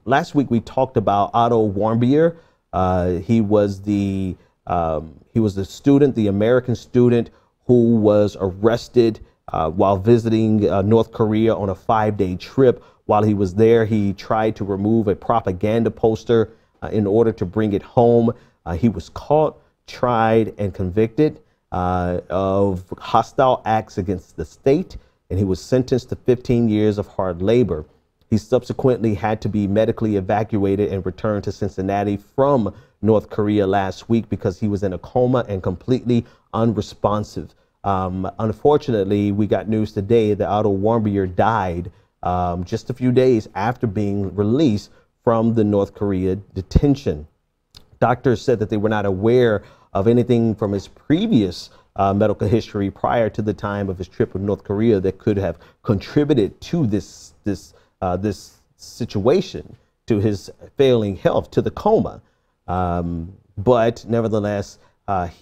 last week we talked about Otto Warmbier. He was the student, the American student who was arrested while visiting North Korea on a 5-day trip. While he was there, he tried to remove a propaganda poster in order to bring it home. He was caught, tried, and convicted of hostile acts against the state, and he was sentenced to 15 years of hard labor. He subsequently had to be medically evacuated and returned to Cincinnati from North Korea last week because he was in a coma and completely unresponsive. Unfortunately, we got news today that Otto Warmbier died just a few days after being released from the North Korea detention. Doctors said that they were not aware of anything from his previous medical history prior to the time of his trip to North Korea that could have contributed to this situation, to his failing health, to the coma. But nevertheless,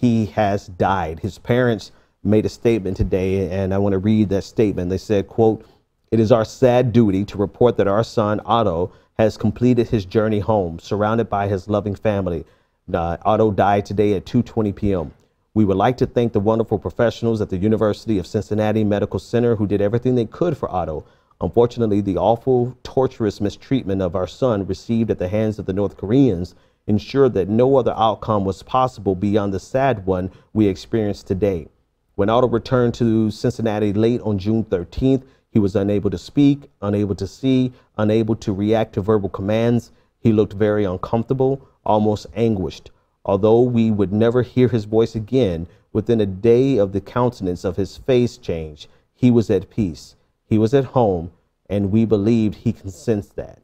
he has died. His parents made a statement today, and I want to read that statement. They said, quote, "It is our sad duty to report that our son Otto has completed his journey home, surrounded by his loving family. Otto died today at 2:20 p.m. We would like to thank the wonderful professionals at the University of Cincinnati Medical Center who did everything they could for Otto. Unfortunately, the awful, torturous mistreatment of our son received at the hands of the North Koreans ensured that no other outcome was possible beyond the sad one we experienced today. When Otto returned to Cincinnati late on June 13th, he was unable to speak, unable to see, unable to react to verbal commands. He looked very uncomfortable, almost anguished. Although we would never hear his voice again, within a day of the countenance of his face change, he was at peace. He was at home, and we believed he can sense that."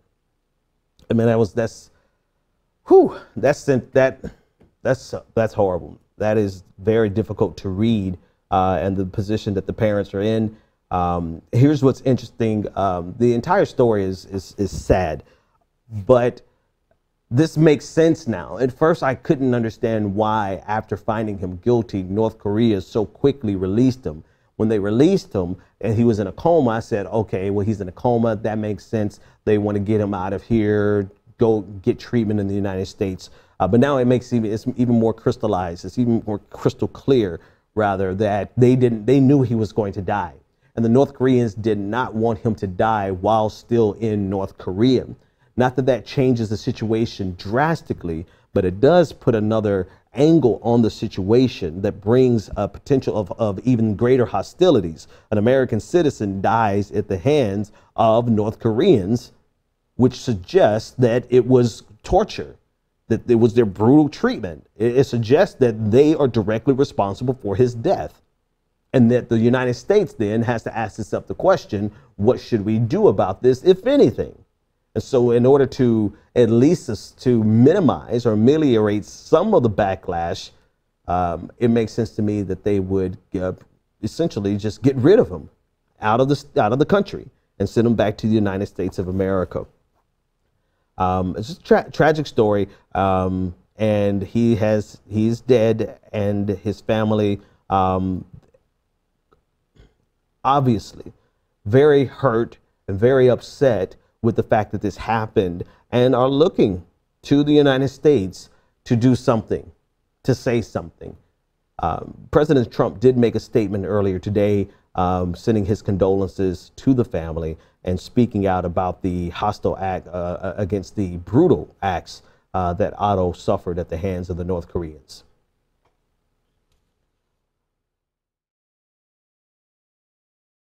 I mean, that's horrible. That is very difficult to read, and the position that the parents are in. Here's what's interesting. The entire story is sad, but this makes sense now. At first, I couldn't understand why, after finding him guilty, North Korea so quickly released him. When they released him and he was in a coma, I said, okay, well, he's in a coma. That makes sense. They want to get him out of here, go get treatment in the United States. But now it's even more crystallized. It's even more crystal clear, rather, that they knew he was going to die. And the North Koreans did not want him to die while still in North Korea. Not that that changes the situation drastically, but it does put another angle on the situation that brings a potential of even greater hostilities. An American citizen dies at the hands of North Koreans, which suggests that it was torture, that it was their brutal treatment. It suggests that they are directly responsible for his death. And that the United States then has to ask itself the question, what should we do about this, if anything? And so in order to at least to minimize or ameliorate some of the backlash, it makes sense to me that they would essentially just get rid of him out of the country and send him back to the United States of America. It's just a tragic story, and he's dead, and his family obviously very hurt and very upset with the fact that this happened, and are looking to the United States to do something, to say something. President Trump did make a statement earlier today, sending his condolences to the family and speaking out about the hostile act against the brutal acts that Otto suffered at the hands of the North Koreans.